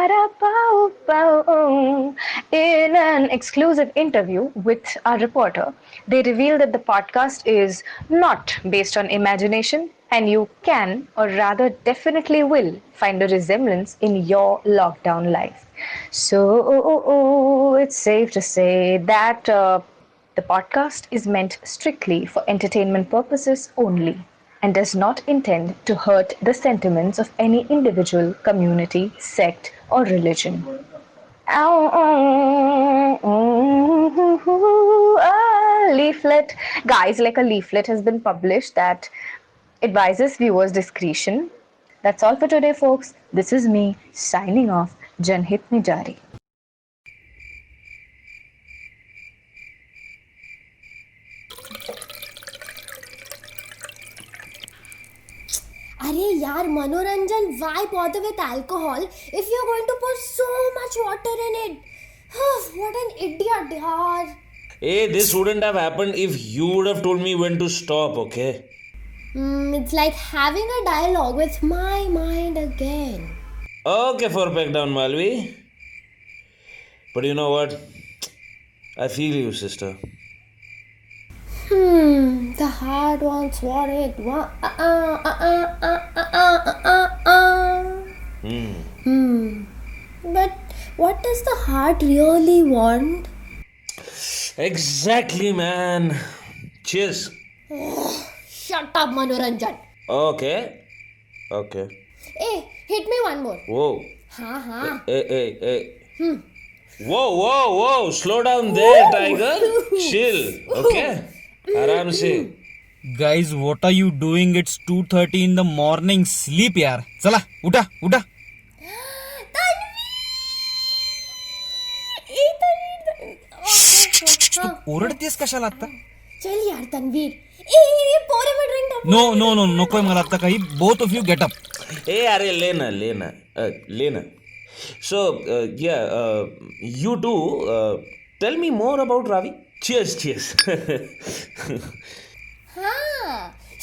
Ba-da-ba-ba-oh. In an exclusive interview with our reporter, they reveal that the podcast is not based on imagination, and you can, or rather definitely will, find a resemblance in your lockdown life. So it's safe to say that the podcast is meant strictly for entertainment purposes only and does not intend to hurt the sentiments of any individual, community, sect, or religion. A leaflet, guys, like a leaflet has been published that advises viewers discretion. That's all for today, folks. This is me signing off. Janhit Nijari. अरे यार मनोरंजन, why bother with alcohol if you're going to pour so much water in it? What an idiot, yaar. Hey, this wouldn't have happened if you would have told me when to stop, okay? It's like having a dialogue with my mind again. Okay, for back down, Malvi. But you know what? I feel you, sister. The heart wants what it wants. But what does the heart really want? Exactly, man. Cheers. Shut up, Manoranjan. Okay. Okay. Hey, hit me one more. Whoa. हाँ. Hey. Whoa. Slow down there, tiger. Chill. Okay? आराम से. Guys, what are you doing? It's 2:30 in the morning. Sleep यार. चला उठा. ओरडतेस कशाला आता? चल यार तन्वीर. ये पोरे में ड्रिंक डाल. No, नकोय मला आता काही. Both of you get up. Hey, अरे लेना. So, you two, tell me more about Ravi. Cheers.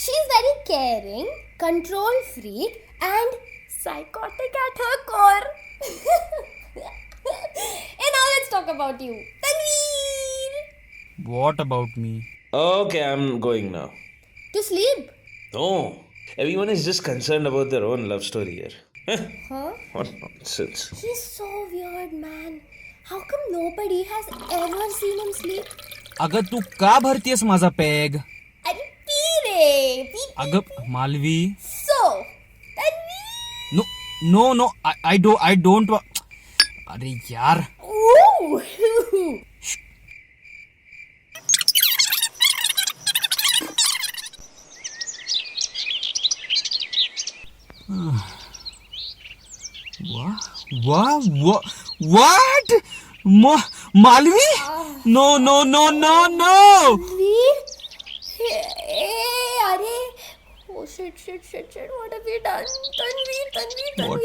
She's very caring, control freak, and psychotic at her core. And now let's talk about you, Tanveer. What about me? Okay, I'm going now. To sleep? No, everyone is just concerned about their own love story here. Huh? What nonsense. He's so weird, man. How come nobody has ever seen him sleep? अगं तू का भरतीयस माझा peg? अरे P रे, P. अगं Malvi. So, Tanveer. No. I don't. अरे यार. Ooh. What? Malvi? No. Tanveer? Hey, अरे. Oh shit. What have we done? Tanveer. What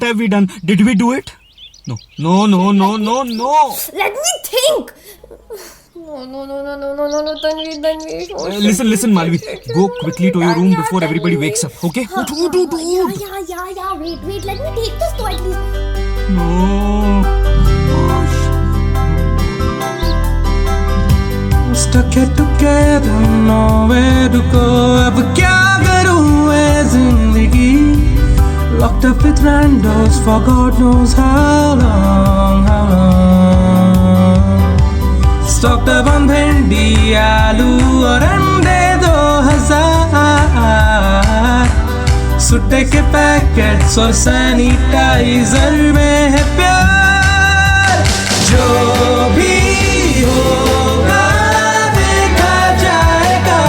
have we done? Did we do it? No. Let me think. No, Tanveer. Oh, Listen, Malvi. Go quickly to your room before everybody wakes up. Okay? Yeah. Wait. Let me take this to at least. No. Stuck it together, nowhere to go. अब क्या करूँ मैं जिंदगी? Locked up with randos for God knows how long. Stocked up on भिंडी, आलू और अंडे 2000. सुट्टे के पैकेट्स और सैनिटाइजर में है प्यार. जो भी होगा देखा जाएगा.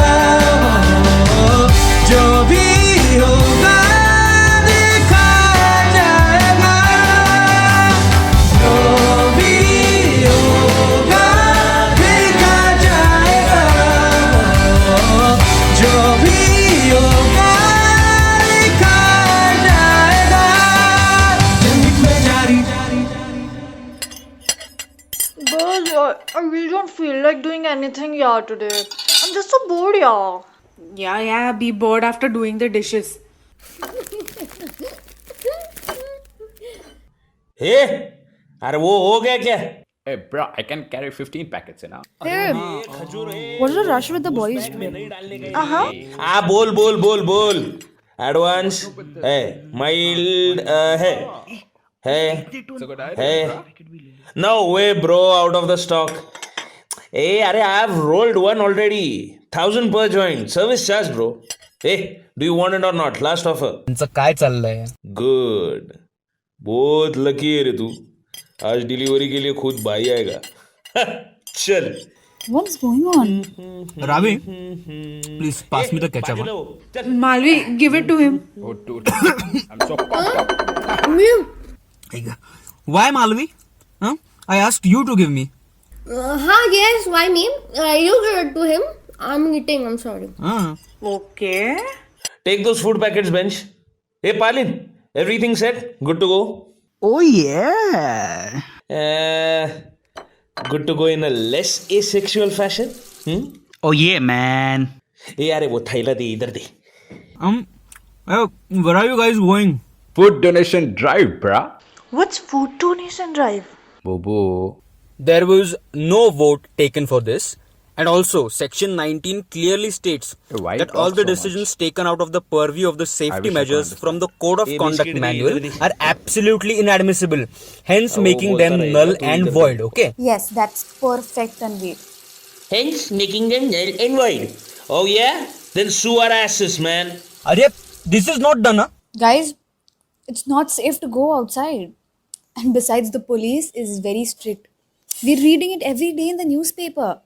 जो भी होगा देखा जाएगा. जो भी होगा देखा जाएगा. जो भी होगा देखा जाएगा. जंगल में जारी. Girl, I really don't feel like doing anything today. I'm just so bored, Yeah, be bored after doing the dishes. हे अरे वो हो गया क्या? Hey, bro, I can carry 15 packets, you know. What's the rush with the boys today? बोल बोल बोल बोल. Advance है, माइल्ड है. No way, bro, out of the stock. Hey, अरे I have rolled one already. 1,000 per joint. Service charge, bro. Hey, do you want it or not? Last offer. तुमचं काय चाललंय? गुड. बहुत लकी है रे तू. आज डिलीवरी के लिए खुद भाई आएगा. चल. What's going on? Ravi, please pass me the ketchup. Malvi, give it to him. Oh, dude. I'm so pumped up. Why, Malvi? Huh? I asked you to give me. Yes, why me? You give it to him. I'm eating, I'm sorry. Okay. Take those food packets, bench. Hey, Palin, everything set? Good to go? Oh yeah. Good to go in a less asexual fashion? Oh yeah, man. Hey, यारे वो थैला दे इधर दे. Where are you guys going? Food donation drive, bruh. What's food donation drive? Bobo. There was no vote taken for this. And also, Section 19 clearly states Why that talk all the so decisions taken out of the purview of the safety wish I measures could from the Code of Ye Conduct biscuit Manual de. are absolutely inadmissible, hence wo making bolta them rahega, null tu and idhar void, okay? Yes, that's perfect, Tanveer. Hence making them null and void. Oh yeah? Then sue our asses, man. Arey, this is not done, huh? Guys, it's not safe to go outside. And besides, the police is very strict. We're reading it every day in the newspaper.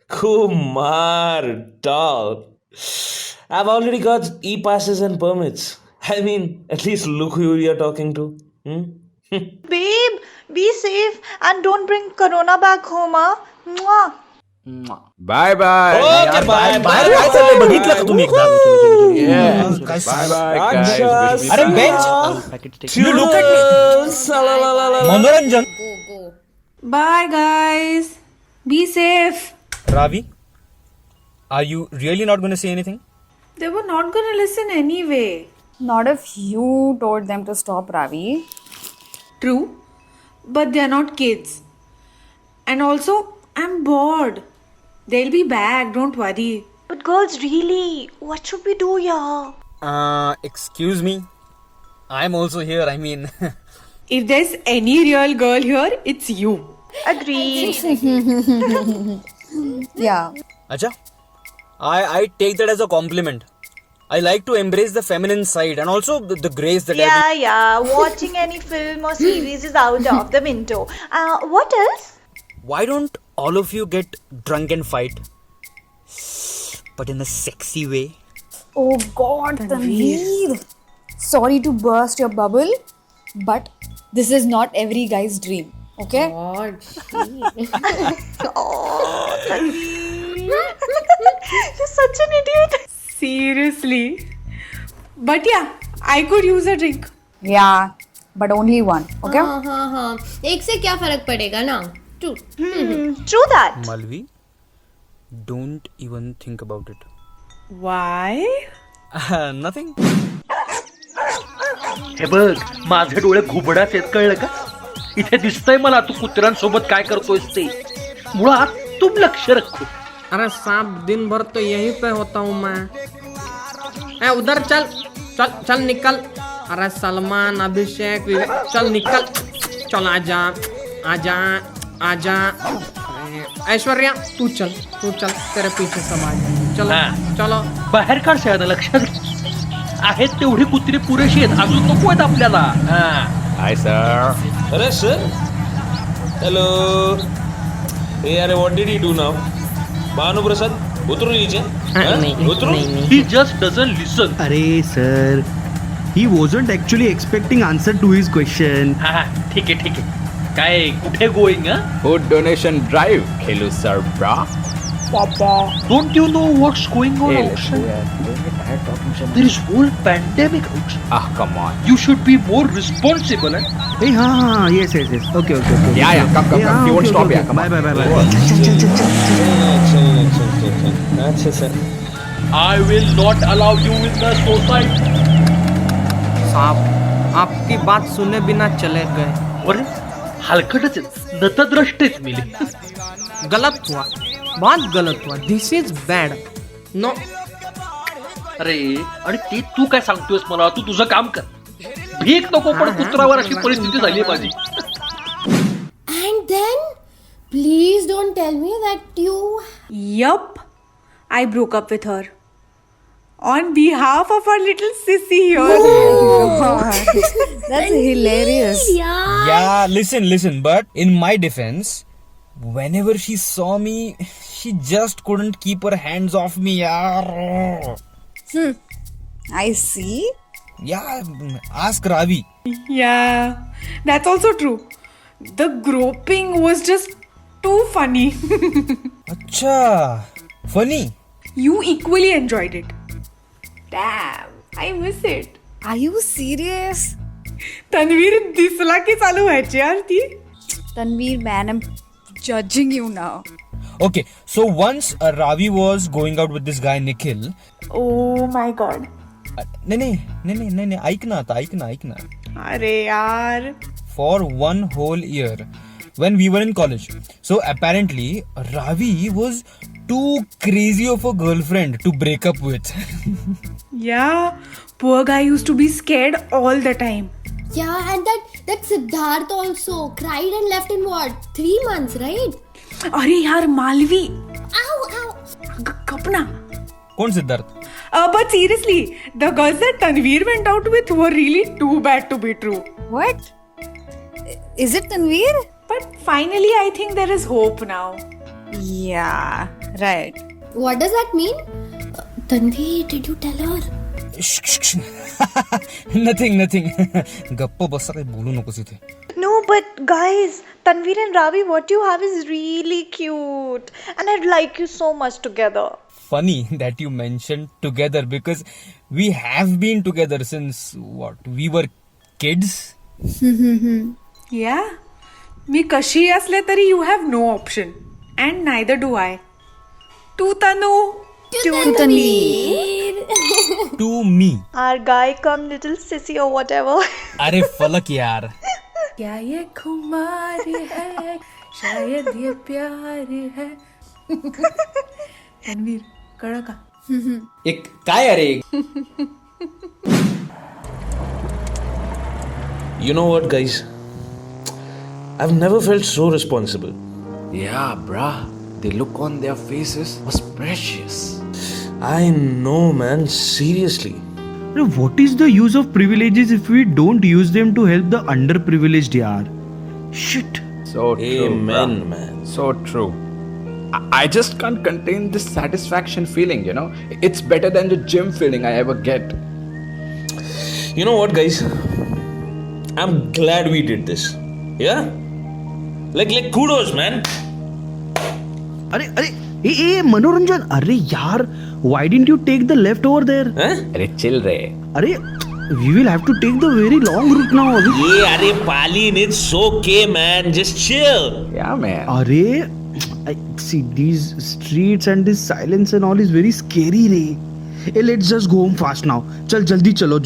Kumar, dog. I've already got e-passes and permits. I mean, at least look who you're talking to. Babe, be safe and don't bring corona back home, huh? Mwah. Bye bye. Okay, bye. बाहेर काय चाललंय बघितलं का तुम्ही एकदा? Yeah. Bye bye, guys. अरे bench, you look at me. मनोरंजन. Bye, guys. Be safe. Ravi, are you really not going to say anything? They were not gonna listen anyway. Not if you told them to stop, Ravi. True, but they're not kids. And also, I'm bored. They'll be back, don't worry. But girls, really, what should we do here? Excuse me. I'm also here, I mean. If there's any real girl here, it's you. Agreed. Yeah. Acha, I take that as a compliment. I like to embrace the feminine side and also the grace that Yeah, watching any film or series is out of the window. What else? Why don't all of you get drunk and fight? But in a sexy way. Oh God, Tanveer. Sorry to burst your bubble, but this is not every guy's dream. Okay? You're such an idiot. Seriously. But yeah, I could use a drink. Yeah, but only one. Okay? हाँ एक से क्या फर्क पड़ेगा ना? Two. True that. Malvi, don't even think about it. Why? Nothing. हे बघ माझे डोळे घुबडाच आहेत कळलं का? इथे दिसतंय मला तू कुत्र्यांसोबत काय करतोयस ते. मुळात तुम लक्ष रखो. अरे सांप दिन भर तो यहीं पे होता हूँ मैं. ए उधर चल चल चल निकल. अरे सलमान अभिषेक विवेक चल निकल. चल आजा आजा आजा. ऐश्वर्या तू चल तेरे पीछे सब आ जाएंगे. चलो चलो बाहेर काढ सगळ्यांना लक्षात घे. आहेत तेवढी कुत्री पुरेशी आहेत अजून नको आहेत आपल्याला. Hi, sir. Hello, sir. Hello. Hey, यारे, what did he do now? Bhanu प्रसाद, उतरो नीचे. उतरो. He just doesn't listen. अरे sir, he wasn't actually expecting answer to his question. हा ठीक आहे काय कुठे going? Food donation drive. Hello, sir, bruh. Don't you know what's going on outside? There is whole pandemic outside. Ah, come on. You should be more responsible. Hey, हाँ, yes. Okay. Yeah, come. You won't stop, yeah, come on. Bye. चल. अच्छा sir. I will not allow you in the society. सांप आपकी बात सुने बिना चले गए. अरे हलकटच आहेत, नतद्रष्टेच मिली. गलत हुआ, बहुत गलत हुआ. This is bad. नो. अरे आणि ते तू काय सांगतोयस मला? तू तुझं काम कर. भीक नको पण कुत्रावर अशी परिस्थिती झाली माझी. And then, please don't tell me that you. Yup, I broke up with her. On behalf of our little sissy here. That's hilarious. Yeah, listen. But in my defense, whenever she saw me, she just couldn't keep her hands off me. Yaar. I see. Yeah, ask Ravi. Yeah, that's also true. The groping was just too funny. Acha, funny. You equally enjoyed it. Damn, I miss it. Are you serious? Tanveer दिसला की चालू व्हायची यार ती. Tanveer, man, I'm judging you now. Okay, so once Ravi was going out with this guy Nikhil. Oh my god. नहीं ऐक ना आता. अरे यार. For 1 whole year when we were in college. So apparently Ravi was too crazy of a girlfriend to break up with. Yeah, poor guy used to be scared all the time. Yeah, and that Siddharth also cried and left in what? 3 months, right? अरे यार Malvi. Ow. कपना. कौन Siddharth? But seriously, the girls that Tanveer went out with were really too bad to be true. What? Is it Tanveer? But finally, I think there is hope now. Yeah, right. What does that mean? Tanvi, did you tell her? Nothing. गप्प बसा काही बोलू नकोस इथे. No, but guys, Tanveer and Ravi, what you have is really cute. And I'd like you so much together. Funny that you mentioned together because we have been together since what? We were kids. Yeah. मी कशी असले तरी you have no option. And neither do I. To Tanu. To Tanveer. To me. Our guy come little sissy or whatever. अरे फलक यार. क्या ये खुमार है शायद ये प्यार है. तन्वीर कळलं का? एक काय अरे? You know what, guys? I've never felt so responsible. Yeah, bruh. The look on their faces was precious. I know, man. Seriously. What is the use of privileges if we don't use them to help the underprivileged, yaar? Shit. So true. Amen, bruh. man. So true. I just can't contain this satisfaction feeling, you know? It's better than the gym feeling I ever get. You know what, guys? I'm glad we did this. Yeah? Like kudos, man. Hey, Manoranjan, yaar, why didn't you take the left over there? Huh? Arey, chill re. We will have to take the very long route now. Yeah, Arey, Palin, it's okay, man. Just chill. Yeah, man. I see these streets and this silence and all is very scary, re. Hey, let's just go home fast now. Jaldi chalo,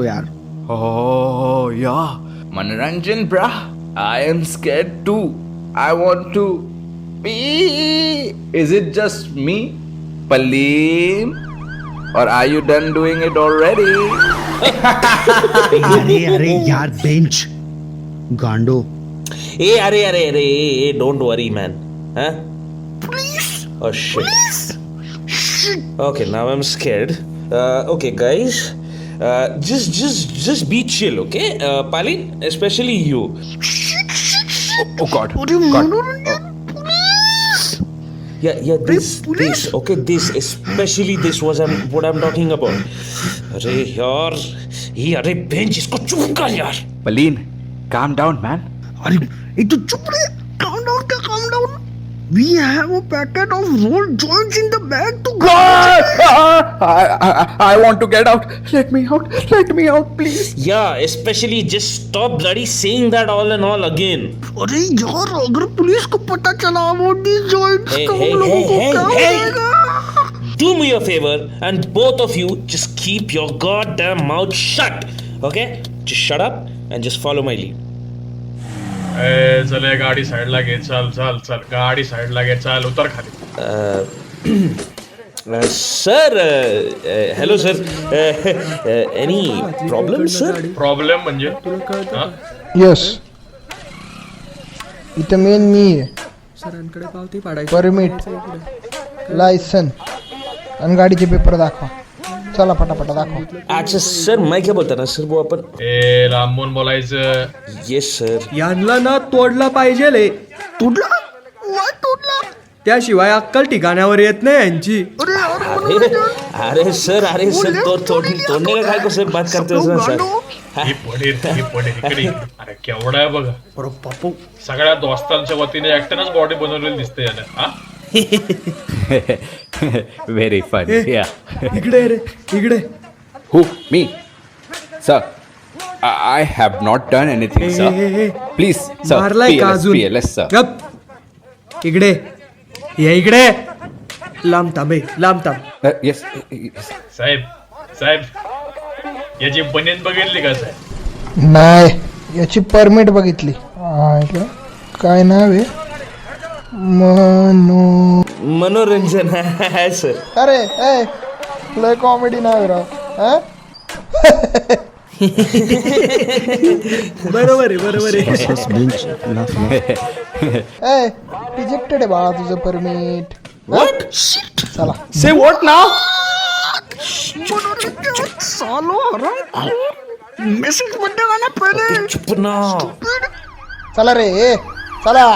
yaar. Oh, yeah. Manoranjan, bruh. I am scared too. I want to pee. Is it just me, Palim? Or are you done doing it already? Arey, yaar, bench. Gando. Hey, Arey, don't worry, man. Huh? Please. Oh, shit. Please. Shit. Okay, now I'm scared. Okay, guys. Just be chill, okay? Palin, especially you. Oh God. Yeah, this, okay, this, especially this was what I'm talking about. अरे यार, अरे bench इसको चुप कर यार. Paleen, calm down, man. एक तो चुप रहे. Calm down. We have a packet of rolled joints in the bag to go. I want to get out. Let me out, please. Yeah, especially just stop bloody saying that all and all again. अरे यार, अगर police को पता चला about these joints, तो हम लोगों को क्या होगा? Do me a favor and both of you just keep your goddamn mouth shut. Okay? Just shut up and just follow my lead. चले गाडी साईडला घे. चल चल चल गाडी साईडला घे. चल उतर खाली. Sir hello sir any problem sir? Problem म्हणजे यस, इथं मेन मी आहे. सरांकडे पावती पाडायची. परमिट, लायसन आणि गाडीचे पेपर दाखवा. चला पटापटा दाखवा. अच्छा सर मैं क्या बोलता ना सर वो अपन ए लांबून बोलायचं. Yes sir. यांना ना तोडला पाहिजे. तुडला त्याशिवाय अक्कल ठिकाणावर येत नाही यांची. अरे सर तो तोड़ने का काय को सर बात करते हो ना सर? ही पडीर इकडे. अरे केवढा आहे बघा. बापू सगळ्या दोस्तांच्या वतीने एकट्यानंच बॉडी बनवलेली दिसते याला. हा Very fun. Yeah. इकडे रे इकडे. Who? Me? Sir, I have not done anything, sir. Please, sir. मारलाय का PLS, अजून? PLS, sir. गप. इकडे ये इकडे. लांब थांब Yes. साहेब याची बनेन बघितली का साहेब? नाही, याची परमिट बघितली. काय नाव आहे? मनोरंजन है सर. अरे लय कॉमेडी नाव आहे राव. बरोबर आहे. रिजेक्टेड आहे बाळा तुझं परमिट. What? चला. Say what now? चुप ना. चला रे चला.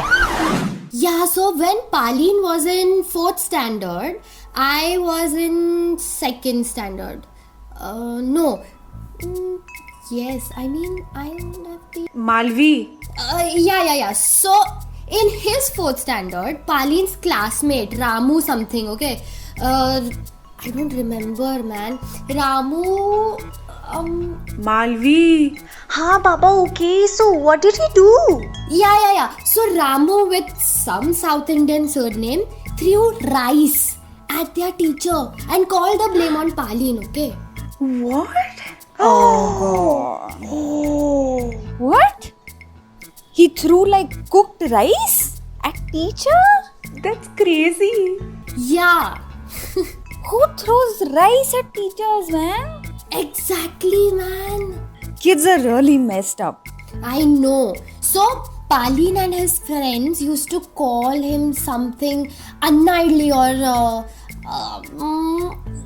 Yeah, so when Paleen was in 4th standard, I was in 2nd standard. No. Yes, I mean, I don't have the... Malvi. Yeah. So, in his 4th standard, Paleen's classmate, Ramu something, okay? I don't remember, man. Ramu... Malvi. हाँ बाबा, okay, so what did he do? Yeah. So Ramu with some South Indian surname threw rice at their teacher and called the blame on Paleen, okay? What? What? He threw like cooked rice at teacher? That's crazy. Yeah. Who throws rice at teachers, man? Exactly, man. Kids are really messed up. I know. So Paleen and his friends used to call him something unidly or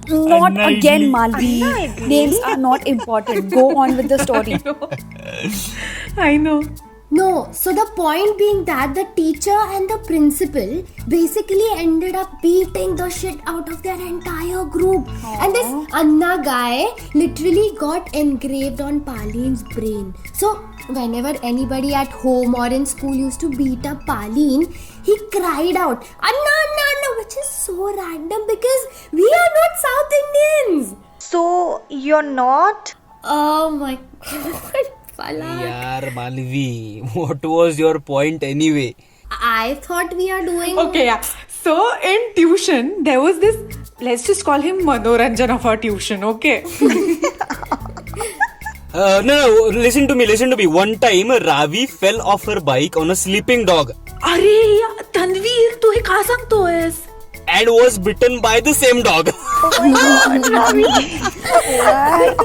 Not again, Malvi. Names are not important. Go on with the story. I know. No, so the point being that the teacher and the principal basically ended up beating the shit out of their entire group. And this Anna guy literally got engraved on Paleen's brain. So whenever anybody at home or in school used to beat up Paleen, he cried out, Anna, Anna, Anna, which is so random because we are not South Indians. So you're not? Oh my god. यार Malvi, what was your point anyway? I thought we are doing... Okay, yeah. So in tuition, there was this, let's just call him Manoranjan of our tuition, okay? No, listen to me. One time, Ravi fell off her bike on a sleeping dog अरे यार, तन्वीर, तू हे का सांगतोयस? and was bitten by the same dog. What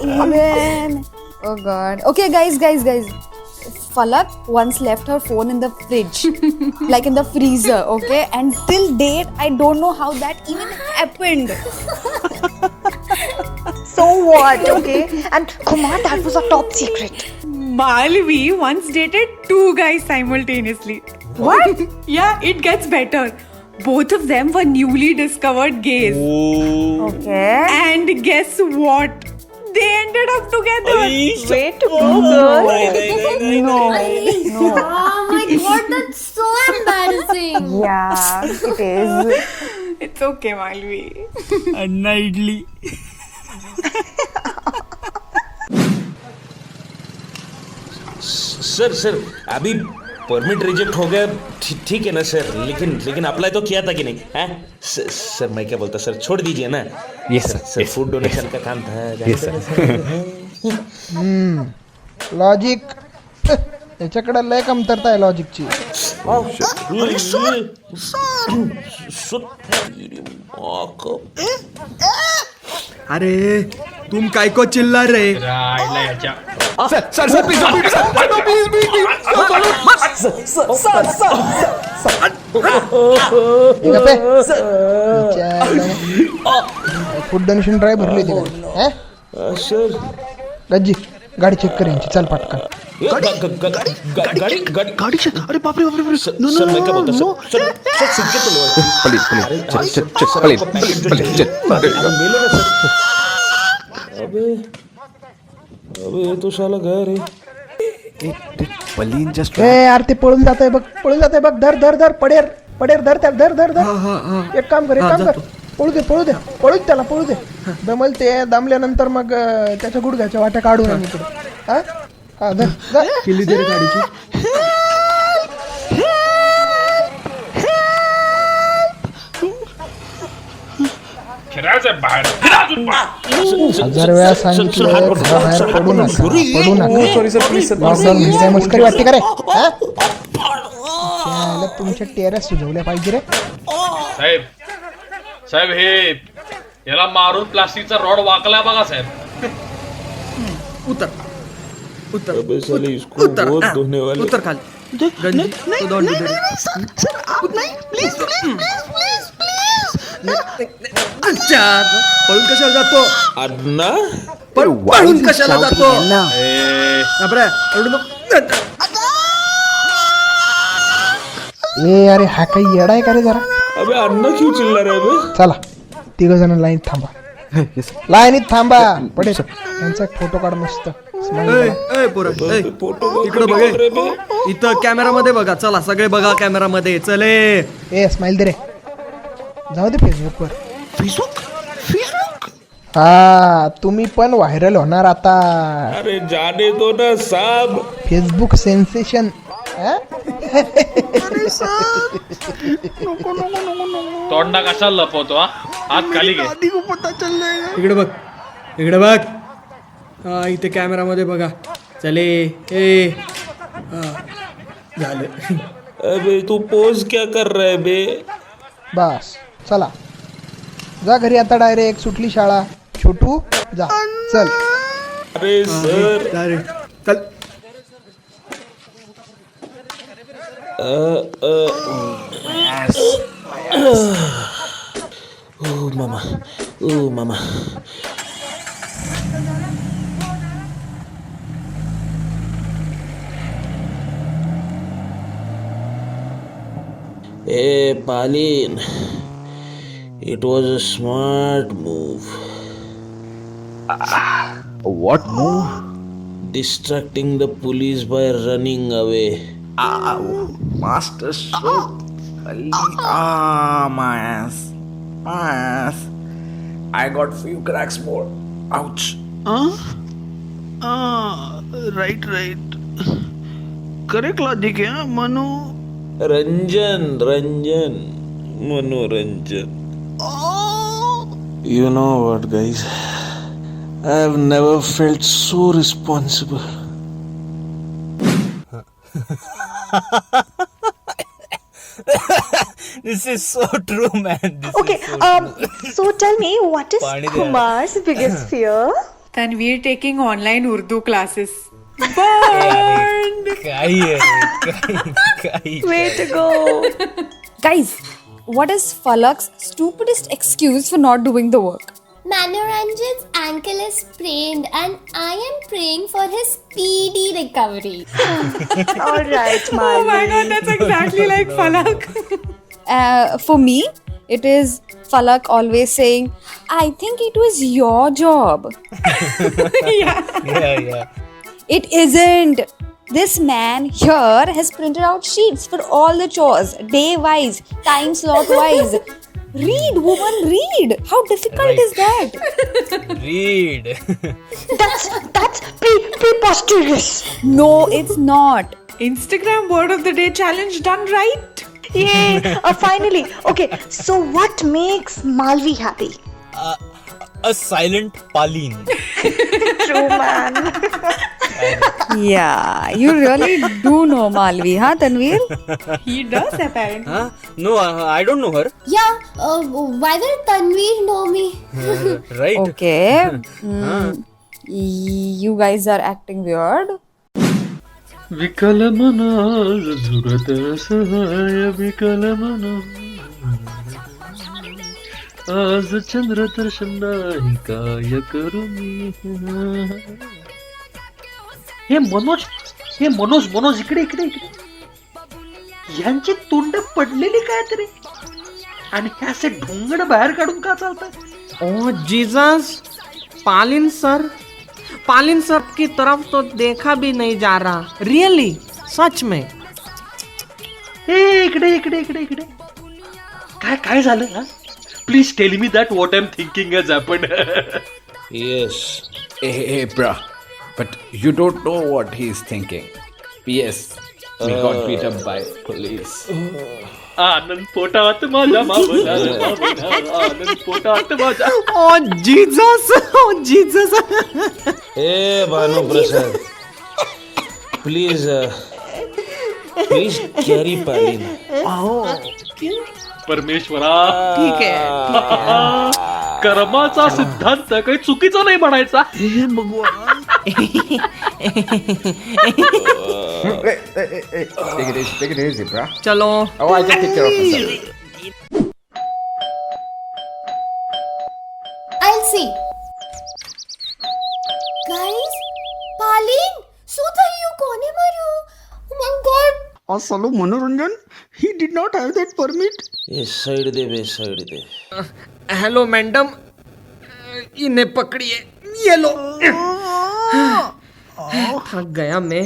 even? Oh god. Okay, guys. Falak once left her phone in the fridge, like in the freezer, okay? And till date, I don't know how that even happened. So what, okay? And Kumar, that was a top secret. Malvi once dated 2 guys simultaneously. What? Yeah, it gets better. Both of them were newly discovered gays. Okay. And guess what? They ended up together. Way to go, girl. No. Oh my god, that's so embarrassing. Yeah, it is. It's okay, Malvi. Unidly. Sir अभी permit reject हो गया, ठीक है ना sir, लेकिन apply तो किया था कि नहीं? सर मैं क्या बोलता सर, छोड़ दीजिए ना. Yes, सर फूड डोनेशन का काम था. Yes, sir. लॉजिक याच्याकडे लय कमतरता आहे लॉजिकची. अरे तुम काय को चिल्ला रे? राहिला ह्याच्या sir please food donation drive भरली होती सर गज्जी गाडी चेक कर यांची. चल पटकन. गाड़ी चेक. अरे बाप रे बाप रे. नो सर मैं क्या नो बोलता नो. सर सर सिक्के तो लो मिलो ना सर. अबे ये तो साला गया रे. पलीन जस्ट ए यार ते पळून जात आहे बघ. पळून जात आहे बघ. धर धर धर. पडेर पडेर धर त्या. धर धर धर. एक काम कर. पळू दे पळूच त्याला पळू दे. दमल ते दमल्यानंतर मग त्याच्या गुडघ्याच्या वाट्या काढून आम्ही इकडे. हा धर धर. किल्ली दे रे गाडीची. फिरायचं बाहेर फिरा अजून बाहेर. 1000 वेळा सांगितलं घराबाहेर पडू नका. Sorry sir please. लॉकडाऊन म्हणजे काय मस्करी वाटते का रे? तुमच्या टेरेस सुजवल्या पाहिजे रे. साहेब हे याला मारून प्लास्टिकचा रॉड वाकला बघा साहेब. अबे साले इसको बहुत धोने वाले. उतर खाली. गंजी तो दौड़ दे. अच्छा पळून कशाला जातो? अण्णा पळून कशाला जातो? ए अरे हा काही येडा आहे का रे जरा? अबे अण्णा क्यों चिल्ला रहा है बे? चला 3 जण लाईनीत थांबा. लाईनीत थांबा. पडे यांचा एक फोटो काढ मस्त. इकडे बघ. इथं कॅमेरा मध्ये बघा. चला सगळे बघा कॅमेरा मध्ये. चले. ए स्माइल दे रे. जाऊ दे फेसबुक वर. फेसबुक. हा तुम्ही पण व्हायरल होणार आता. अरे जाने दो ना साहब. Facebook sensation. तोंडा कशाला लपवतो हात खाली घे. इकडे बघ. इकडे बघ. हा इथे कॅमेरा मध्ये बघा. चले. ए झालं. अबे तू पोज क्या कर रहा है बे? बस चला जा घरी आता. डायरेक्ट सुटली शाळा. छोटू जा. चल. अरे सर चल. ओ मामा. Hey, Palin, it was a smart move. What move? Distracting the police by running away. Master stroke. My ass. I got few cracks more. Ouch. Right. Correct logic है Manu. Ranjan, Manoranjan. You know what, guys? I have never felt so responsible. This is so true, man. Okay, so tell me, what is Kumar's biggest fear? Tanveer taking online Urdu classes. Way to go. Guys, what is Falak's stupidest excuse for not doing the work? Manoranjan's ankle is sprained and I am praying for his speedy recovery. All right, Malvi. Oh my god, that's exactly like Falak. For me, it is Falak always saying, I think it was your job. Yeah. It isn't. This man here has printed out sheets for all the chores, day wise, time slot wise. Read, woman, read. How difficult is that? Read. That's preposterous. No, it's not. Instagram word of the day challenge done right. Yay! Finally. Okay, so what makes Malvi happy? A silent Palin. True, man. Yeah, you really do know Malvi, huh, Tanveer? He does apparently. Huh? No, I don't know her. Yeah, why will Tanveer know me? Right. Okay. You guys are acting weird. विकल मना झुरत सहाय विकल मना आज चंद्र दर्शन नाही काय करू मी. हे मनोज इकडे इकडे इकडे. यांची तोंड पडलेली काय तरी आणि हे असे ढोंगण बाहेर काढून का चालतात. ओह जीसस, पालिन सर की तरफ तो देखा भी नहीं जा रहा. रियली, सच में. हे इकडे इकडे इकडे इकडे. काय झालं हा? Please tell me that what I am thinking has happened. Yes. Hey, bruh. But you don't know what he's thinking. P.S. We got beat up by police. आनंद पोटात माझ्या मावला आनंद पोटात माझ्या. ओह Jesus. Hey, Bhanu Prasad. Please carry Palin. परमेश्वरा, ठीक है. कर्माचा सिद्धांत काही चुकीचा नाही म्हणायचा. Take it easy, bruh. चलो. Oh, I can take care of myself. I'll see. Guys, Palin, શું થયું? કોને માર્યું? Oh my God. सालो मनोरंजन, he did not have that permit. ये साइड दे बे, साइड दे. हेलो मैडम, इन्हें पकड़िए. ये लो. थक गया मैं.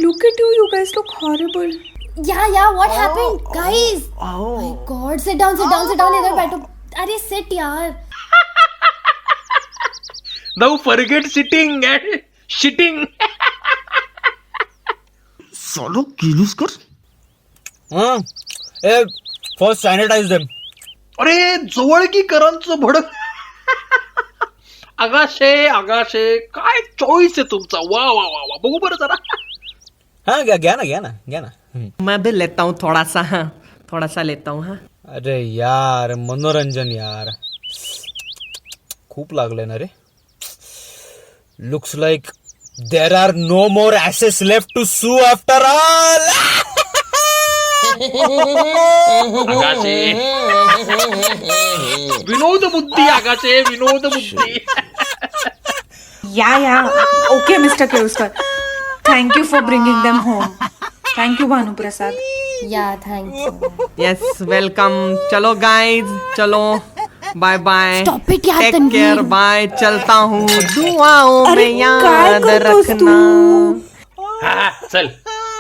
Look at you, you guys look horrible. Yeah, what happened? Guys. Oh my God, sit down. इधर बैठो. अरे sit यार. Now forget sitting and shitting. सालो किलूस कर. First sanitize them. अरे जवळकीकरांचं भडक. आगाशे काय चॉईस आहे तुमचा. वा वा वा वा. बघू बरं जरा. हाँ गया ना. मैं भी लेता हूँ थोड़ा सा लेता हूँ. हाँ. अरे यार मनोरंजन यार, खूप लागले ना रे. Looks like there are no more asses left to sue after all. Agashe. Vinod बुद्धी. Yeah. Okay, Mr. Kirloskar. Thank you for bringing them home. Thank you, Bhanu Prasad. Yeah, thank you. Yes welcome. चलो guys, चलो. Bye bye. Stop it यार, take Tanveer. Care. Bye. चलता हूँ. दुआओं अरे, में काय याद करतोस रखना. हा चल,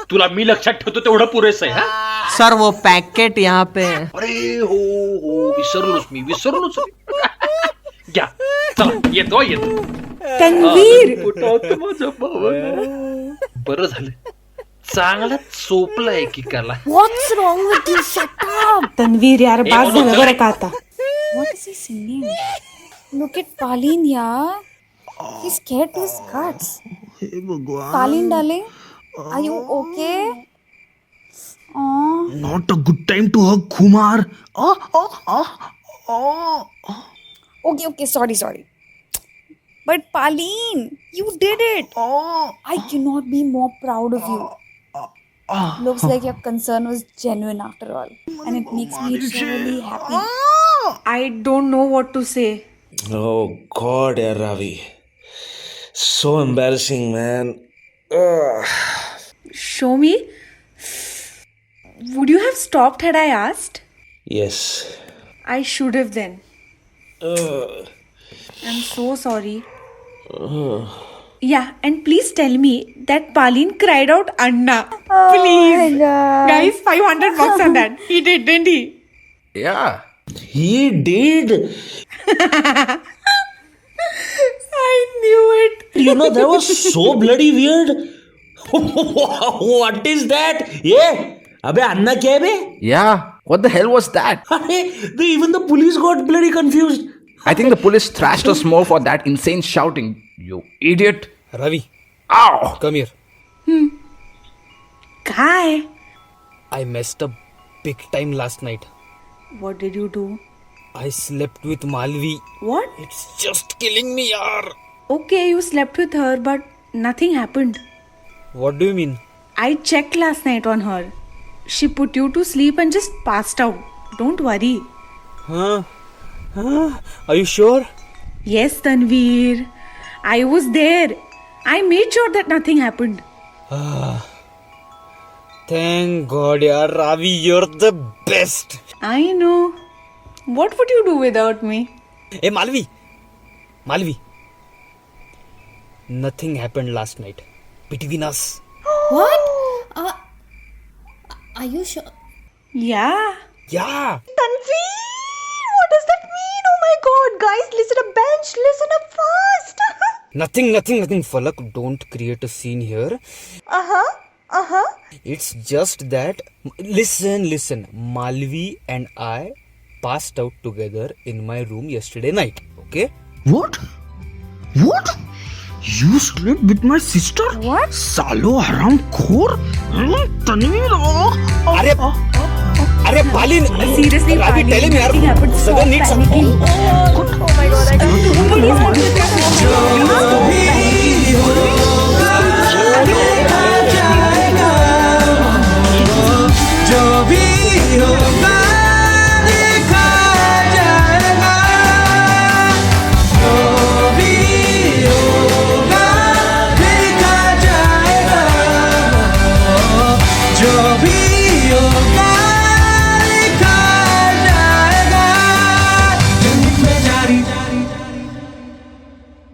तुला मी लक्षात ठेवतो तेवढं पुरेसं आहे. हा सर वो पैकेट यहाँ पे. अरे हो विसरलोच मी. घ्या चला. येतो. Tanveer. पोटात माझ्या भावाला. बरं झालं, चांगला चोपला एकीकाला. What's wrong with you? Shut up. Tanveer यार, बात झालं बरं का आता. What is he singing? Look at Palin, yeah. He's scared to his guts. हे भगवान. Palin, darling, are you okay? Not a good time to hug Kumar. Okay, sorry. But Palin, you did it. I cannot be more proud of you. Looks like your concern was genuine after all. And it makes me really happy. I don't know what to say. Oh God, yeah, Ravi. So embarrassing, man. Ugh. Show me. Would you have stopped had I asked? Yes. I should have then. I'm so sorry. Yeah, and please tell me that Palin cried out Anna. Please. my God. Guys, $500 on that. He did, didn't he? Yeah. He did. I knew it. You know, that was so bloody weird. What is that? Yeah. अबे अन्ना क्या है बे? Yeah. What the hell was that? Even the police got bloody confused. I think the police thrashed us more for that insane shouting. You idiot. Ravi, Ow! Come here. Kai, I messed up big time last night. what did you do? I slept with Malvi. What? It's just killing me, yaar. Okay, you slept with her, but nothing happened. What do you mean? I checked last night on her. She put you to sleep and just passed out. Don't worry. Huh? Are you sure? Yes, Tanveer. I was there. I made sure that nothing happened. Thank God, yaar. Ravi, you're the best. I know. What would you do without me? Hey, Malvi. Nothing happened last night between us. What? Are you sure? Yeah. Yeah. Tanveer, what does that mean? Oh my god, guys, listen up, bench, listen up fast. Nothing. Falak, don't create a scene here. It's just that. Listen. Malvi and I passed out together in my room yesterday night. Okay? What? You slept with my sister? What? Salo haram khor? Tanveer, Arey, Palin. Seriously, Ravi, Palin, tell him, yaar. nothing happened. Stop Sagan needs some. panicking. Oh my god, I can't.